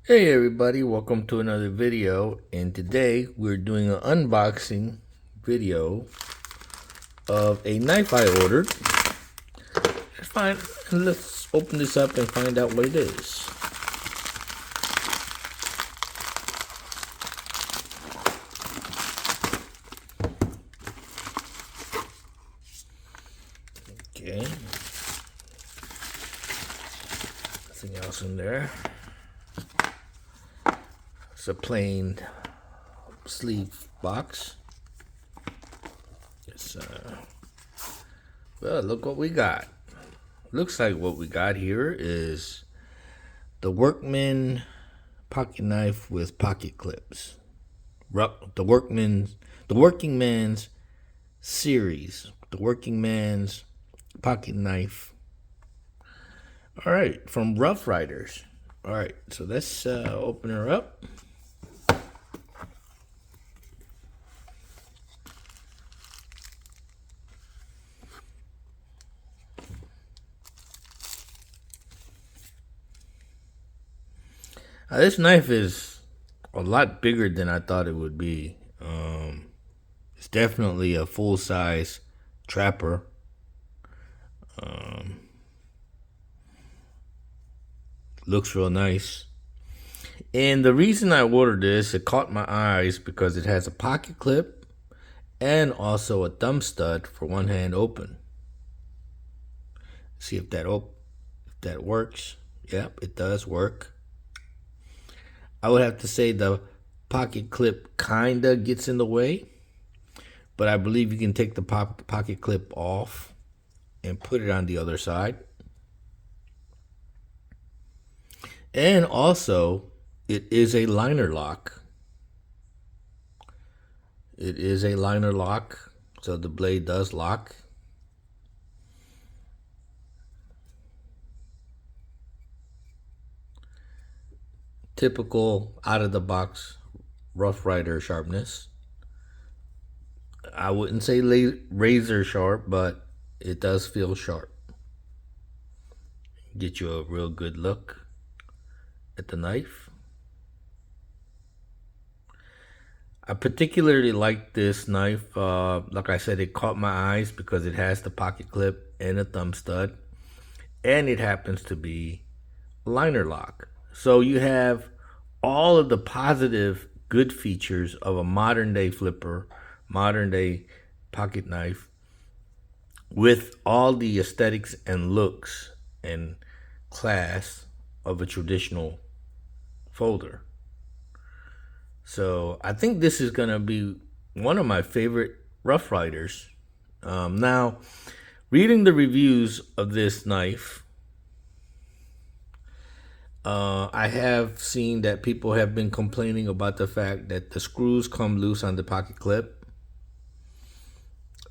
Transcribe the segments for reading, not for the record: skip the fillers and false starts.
Hey everybody, welcome to another video, and today we're doing an unboxing video of a knife I ordered. Let's open this up and find out what it is. Okay, nothing else in there. It's a plain sleeve box. Well, look what we got. Looks like what we got here is the Workman pocket knife with pocket clips. The Working Man's series. The Working Man's pocket knife. All right, from Rough Riders. All right, so let's open her up. This knife is a lot bigger than I thought it would be. It's definitely a full-size trapper. Looks real nice. And the reason I ordered this, it caught my eyes because it has a pocket clip and also a thumb stud for one hand open. See if that works. Yep, it does work. I would have to say the pocket clip kinda gets in the way, but I believe you can take the pocket clip off and put it on the other side. And also, it is a liner lock. It is a liner lock, so the blade does lock. Typical out-of-the-box Rough Rider sharpness. I wouldn't say razor sharp, but it does feel sharp. Get you a real good look at the knife. I particularly like this knife. Like I said, it caught my eyes because it has the pocket clip and a thumb stud, and it happens to be liner lock. So you have all of the positive good features of a modern day flipper, modern day pocket knife, with all the aesthetics and looks and class of a traditional folder. So I think this is gonna be one of my favorite Rough Riders. Now, reading the reviews of this knife, I have seen that people have been complaining about the fact that the screws come loose on the pocket clip,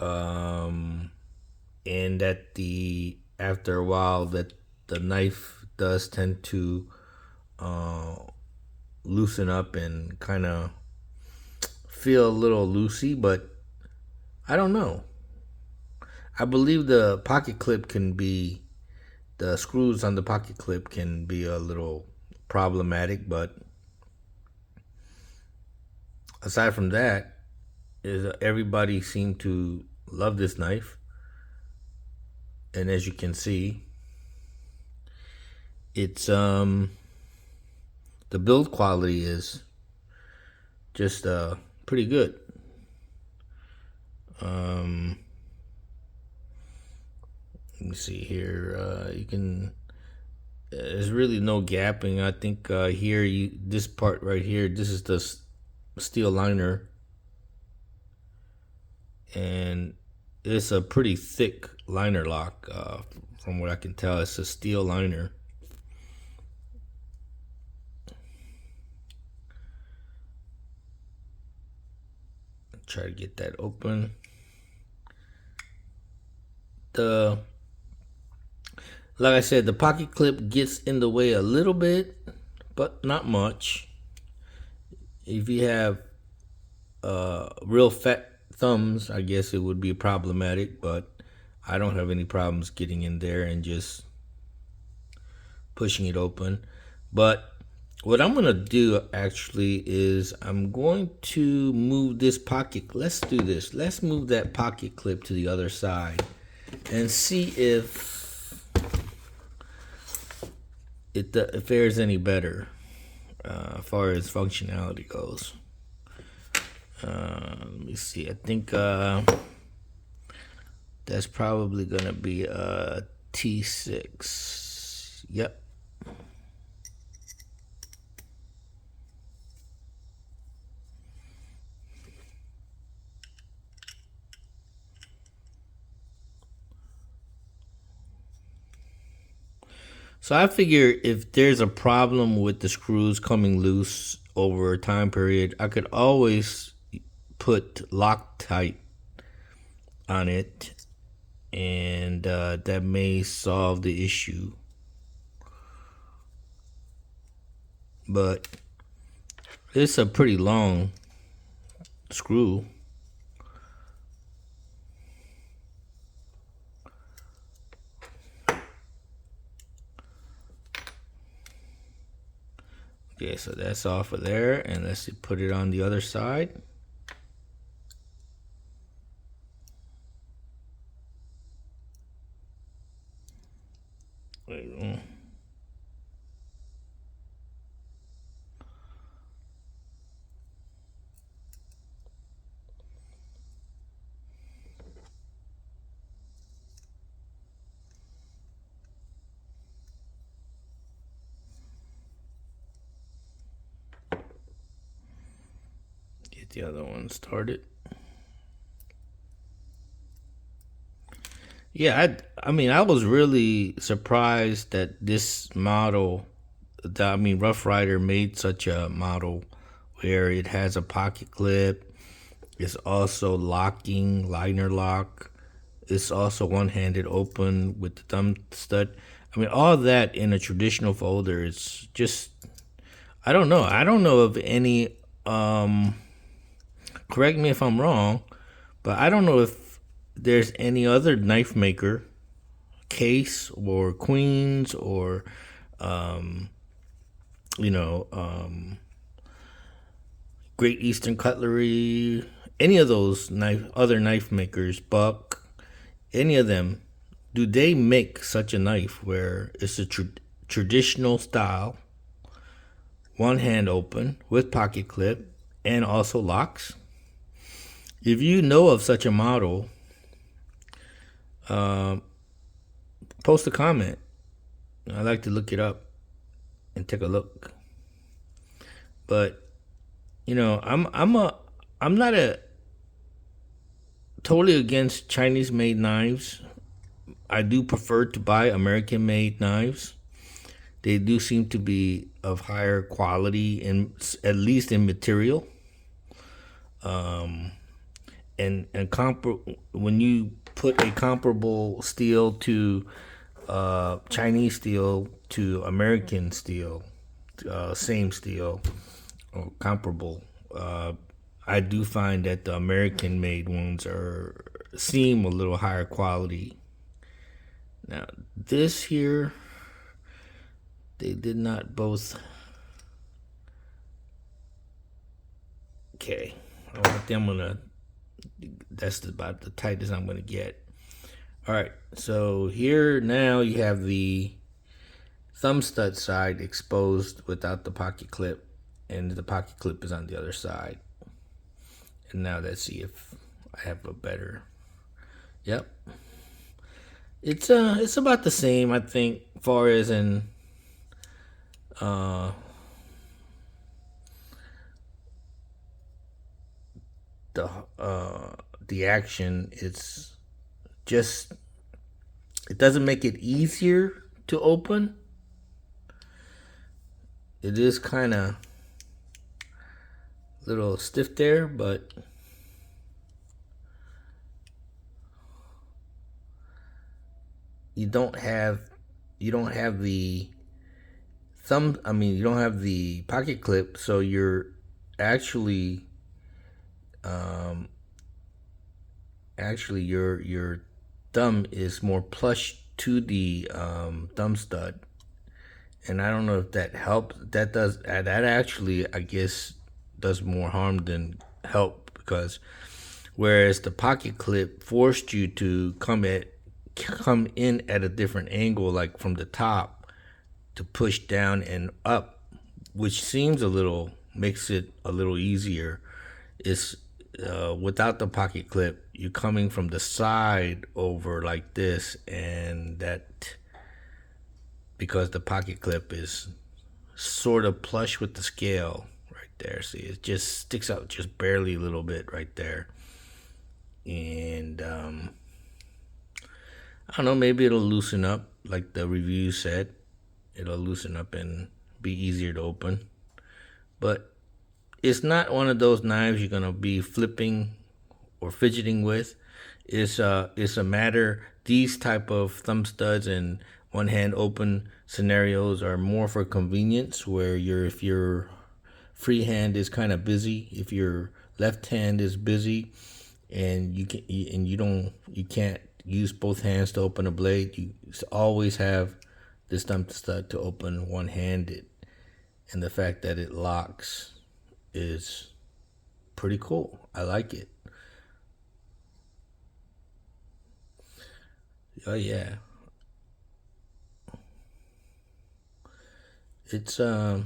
and that after a while that the knife does tend to loosen up and kind of feel a little loosey, but I don't know. I believe the screws on the pocket clip can be a little problematic, but aside from that, everybody seemed to love this knife. And as you can see, it's the build quality is just pretty good. Let me see here. There's really no gapping. I think this part right here, this is the steel liner, and it's a pretty thick liner lock. From what I can tell, it's a steel liner. Try to get that open. Like I said, the pocket clip gets in the way a little bit, but not much. If you have real fat thumbs, I guess it would be problematic, but I don't have any problems getting in there and just pushing it open. But What I'm gonna do actually is I'm going to move this pocket. Let's do this. Let's move that pocket clip to the other side and see if it fares any better as far as functionality goes. Let me see. I think that's probably gonna be a T6. Yep. So I figure if there's a problem with the screws coming loose over a time period, I could always put Loctite on it, and that may solve the issue. But it's a pretty long screw. Okay, so that's off of there, and let's put it on the other side. There you go. Get the other one started. Yeah, I mean, I was really surprised that this model, Rough Rider made such a model where it has a pocket clip. It's also locking, liner lock. It's also one-handed open with the thumb stud. I mean, all that in a traditional folder is just, I don't know. I don't know of any, correct me if I'm wrong, but I don't know if there's any other knife maker, Case or Queens or, you know, Great Eastern Cutlery, any of those other knife makers, Buck, any of them, do they make such a knife where it's a traditional style, one hand open with pocket clip and also locks? If you know of such a model, post a comment. I'd like to look it up and take a look. But you know, I'm not a totally against Chinese made knives. I do prefer to buy American made knives. They do seem to be of higher quality, in at least in material. And when you put a comparable steel to Chinese steel to American steel, same steel or comparable, I do find that the American made ones seem a little higher quality. Now this here, they did not both. Okay, that's about the tightest I'm gonna get. All right, so here now you have the thumb stud side exposed without the pocket clip, and the pocket clip is on the other side. And now let's see if I have a better. Yep, it's about the same, I think, far as in uh the the action. It's just, it doesn't make it easier to open. It is kind of a little stiff there, but you don't have the you don't have the pocket clip, so you're actually your thumb is more plush to the thumb stud, and I don't know if that helps. That actually, I guess, does more harm than help, because whereas the pocket clip forced you to come in at a different angle, like from the top, to push down and up, which seems a little makes it a little easier. Is without the pocket clip, you coming from the side over like this, and that, because the pocket clip is sort of plush with the scale right there. See, it just sticks out just barely a little bit right there. And I don't know, maybe it'll loosen up like the review said. It'll loosen up and be easier to open. But it's not one of those knives you're gonna be flipping or fidgeting with. It's a matter, these type of thumb studs and one hand open scenarios are more for convenience, where if your free hand is kind of busy, if your left hand is busy and you can't use both hands to open a blade, you always have this thumb stud to open one handed. And the fact that it locks is pretty cool. I like it. Oh yeah. It's a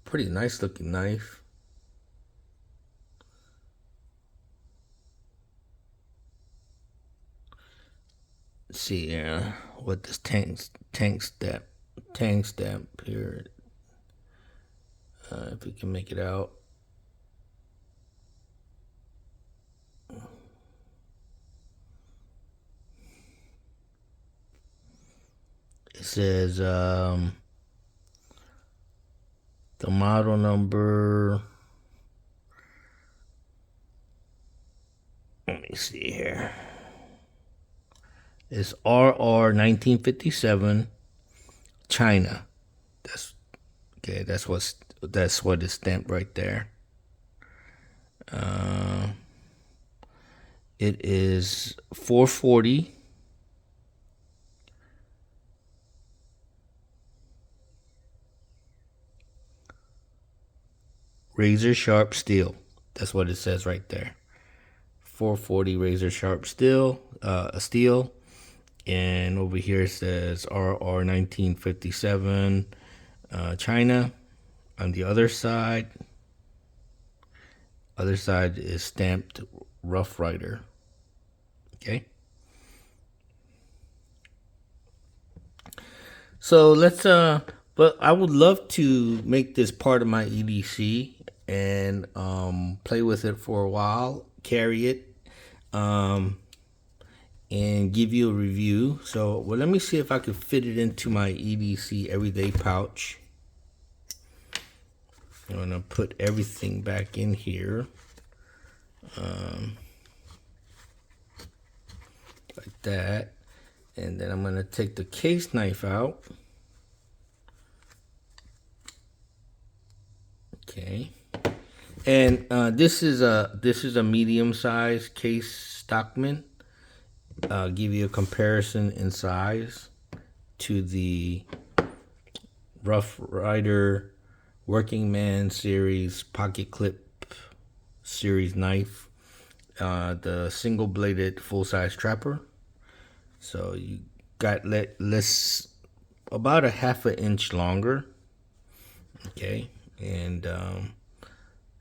pretty nice looking knife. Let's see here what this tank stamp here. If we can make it out. It says the model number. Let me see here. It's RR 1957, China. That's okay. That's what is stamped right there. It is 440. Razor sharp steel. That's what it says right there. 440 razor sharp steel, steel. And over here it says RR 1957, China. On the other side is stamped Rough Ryder. Okay. So let's but I would love to make this part of my EDC and play with it for a while, carry it, and give you a review. So, well, let me see if I could fit it into my EDC everyday pouch. I'm gonna put everything back in here, like that, and then I'm gonna take the case knife out. Okay, and this is a medium size case Stockman. Give you a comparison in size to the Rough Ryder Working Man Series Pocket Clip Series knife, the single bladed full size trapper. So you got less, about a half an inch longer. Okay, and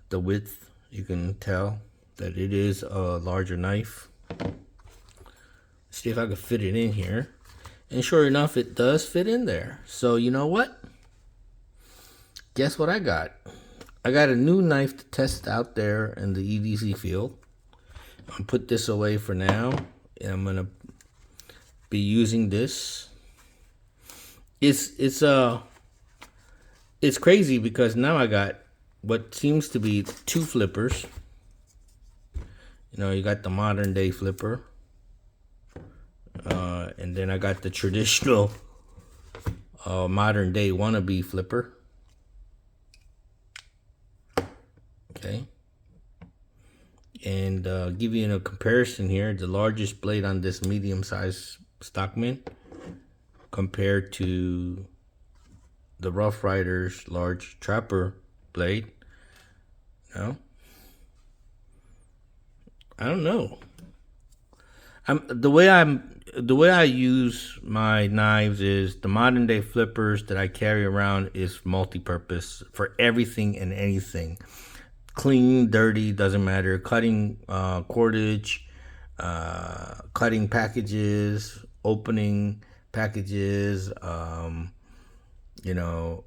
the width, you can tell that it is a larger knife. See if I can fit it in here. And sure enough, it does fit in there. So you know what? Guess what I got? I got a new knife to test out there in the EDC field. I'll put this away for now, and I'm gonna be using this. It's crazy because now I got what seems to be two flippers. You know, you got the modern day flipper, and then I got the traditional modern day wannabe flipper. Okay, and give you a comparison here. The largest blade on this medium size Stockman compared to the Rough Rider's large trapper blade. No, I don't know. The way I use my knives is the modern day flippers that I carry around is multi-purpose for everything and anything. Clean, dirty, doesn't matter. Cutting cordage, cutting packages, opening packages, you know,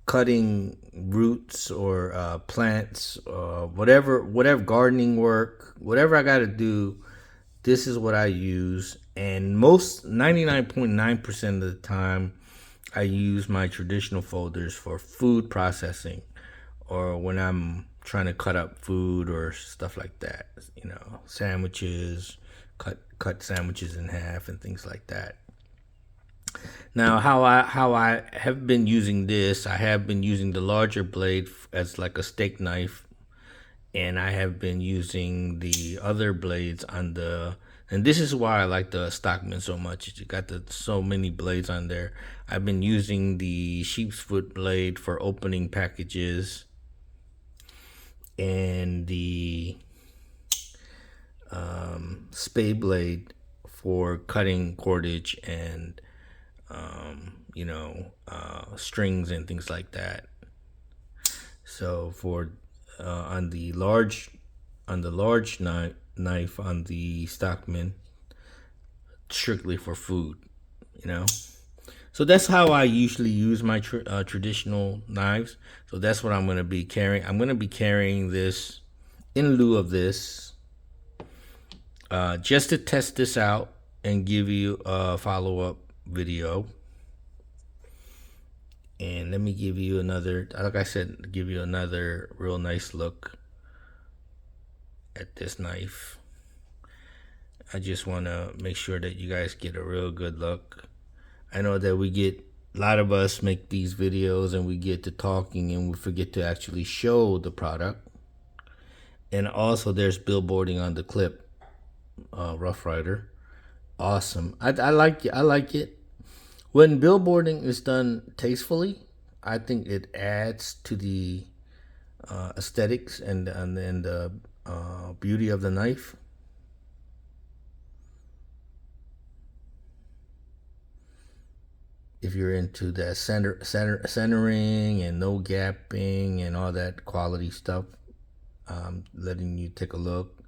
cutting roots or plants, whatever gardening work, whatever I got to do. This is what I use, and most 99.9% of the time, I use my traditional folders for food processing, or when I'm trying to cut up food or stuff like that. You know, sandwiches, cut sandwiches in half and things like that. Now, how I have been using this, I have been using the larger blade as like a steak knife, and I have been using the other blades on the. And this is why I like the Stockman so much. You got so many blades on there. I've been using the sheep's foot blade for opening packages, and the spade blade for cutting cordage and strings and things like that. So for on the large knife on the Stockman, strictly for food, you know. So that's how I usually use my traditional knives. So that's what I'm going to be carrying. I'm going to be carrying this in lieu of this, just to test this out and give you a follow-up video. And let me give you another, like I said, give you another real nice look at this knife. I just want to make sure that you guys get a real good look. I know that a lot of us make these videos and we get to talking and we forget to actually show the product. And also there's billboarding on the clip, Rough Rider. Awesome. I like it. I like it. When billboarding is done tastefully, I think it adds to the aesthetics and the beauty of the knife. If you're into that centering and no gapping and all that quality stuff, letting you take a look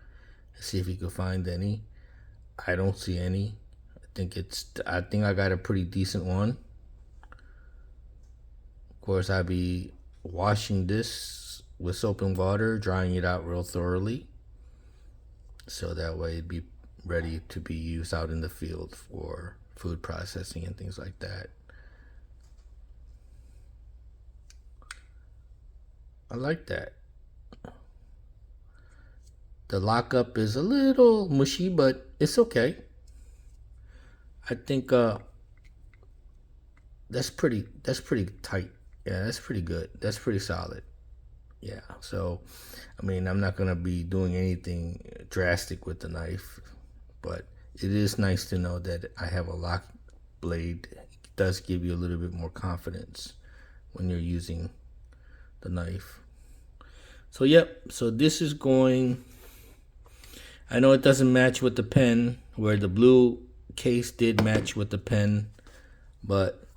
and see if you can find any. I don't see any. I think I got a pretty decent one. Of course, I'll be washing this with soap and water, drying it out real thoroughly, so that way it'd be ready to be used out in the field for food processing and things like that. I like that. The lockup is a little mushy, but it's okay. I think that's pretty tight. Yeah, that's pretty good. That's pretty solid. Yeah. So, I mean, I'm not gonna be doing anything drastic with the knife, but it is nice to know that I have a lock blade. It does give you a little bit more confidence when you're using the knife. So, yep. So this is going. I know it doesn't match with the pen, where the blue case did match with the pen, but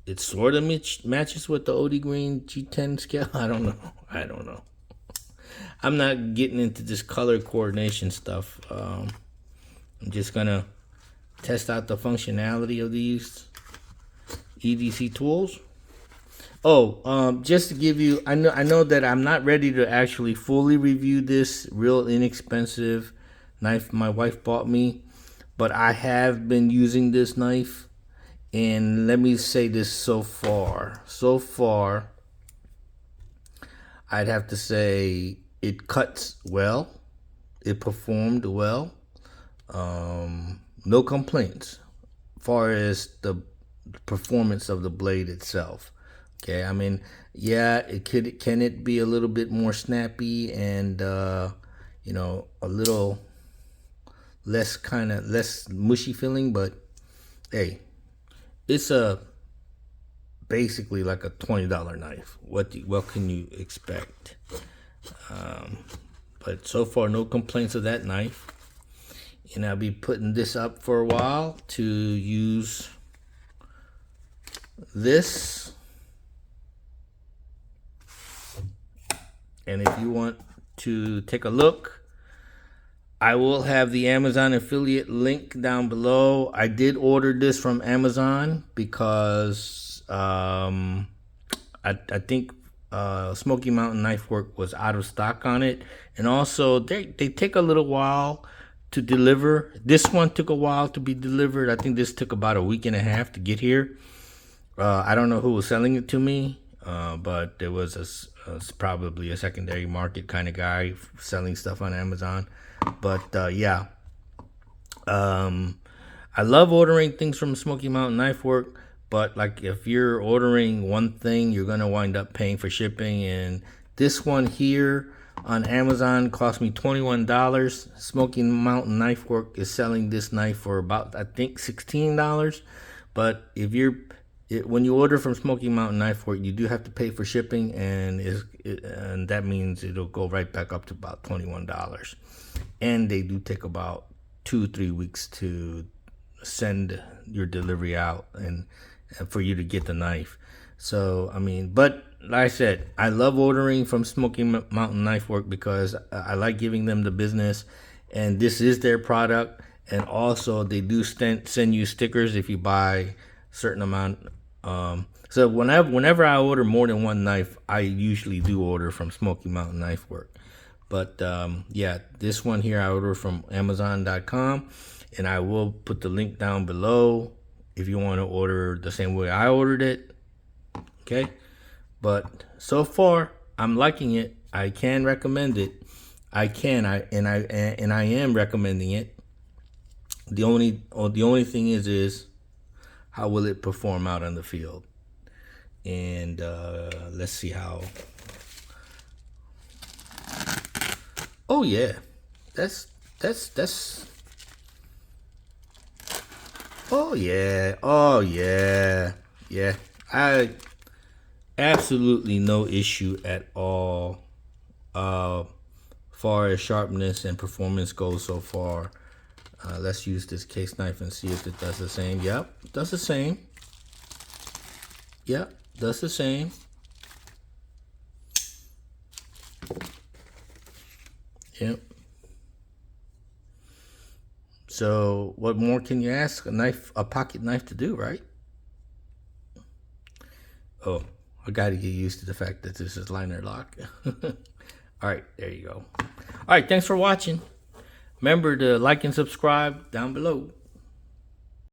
it sort of matches with the OD Green G10 scale. I don't know. I'm not getting into this color coordination stuff. I'm just gonna test out the functionality of these EDC tools. Just to give you, I know that I'm not ready to actually fully review this real inexpensive knife my wife bought me, but I have been using this knife, and let me say this: so far, I'd have to say it cuts well, it performed well, no complaints as far as the performance of the blade itself. Okay, I mean, yeah, can it be a little bit more snappy and a little less mushy feeling. But hey, it's a basically like a $20 knife. What can you expect? But so far, no complaints of that knife. And I'll be putting this up for a while to use this. And if you want to take a look, I will have the Amazon affiliate link down below. I did order this from Amazon because I think Smoky Mountain Knife Work was out of stock on it. And also, they take a little while to deliver. This one took a while to be delivered. I think this took about a week and a half to get here. I don't know who was selling it to me, but there was probably a secondary market kind of guy selling stuff on Amazon. But yeah, I love ordering things from Smoky Mountain Knife Work. But like if you're ordering one thing, you're gonna wind up paying for shipping. And this one here on Amazon cost me $21. Smoky Mountain Knife Work is selling this knife for about, I think, $16. But if when you order from Smoky Mountain Knife Work, you do have to pay for shipping, and that means it'll go right back up to about $21. And they do take about 2-3 weeks to send your delivery out and for you to get the knife. So I mean, but like I said, I love ordering from Smoky Mountain Knife Work because I like giving them the business, and this is their product. And also, they do send you stickers if you buy a certain amount. So whenever I order more than one knife, I usually do order from Smoky Mountain Knife Work. But yeah, this one here I order from Amazon.com, and I will put the link down below if you want to order the same way I ordered it. Okay, but so far I'm liking it. I can recommend it. I am recommending it. The only thing is how will it perform out on the field? And let's see how. Oh yeah, that's. Oh yeah. I absolutely no issue at all. Far as sharpness and performance goes so far. Let's use this case knife and see if it does the same. Yep, it does the same. Yep, does the same. Yep. So what more can you ask a pocket knife to do, right? Oh, I got to get used to the fact that this is liner lock. All right, there you go. All right, thanks for watching. Remember to like and subscribe down below.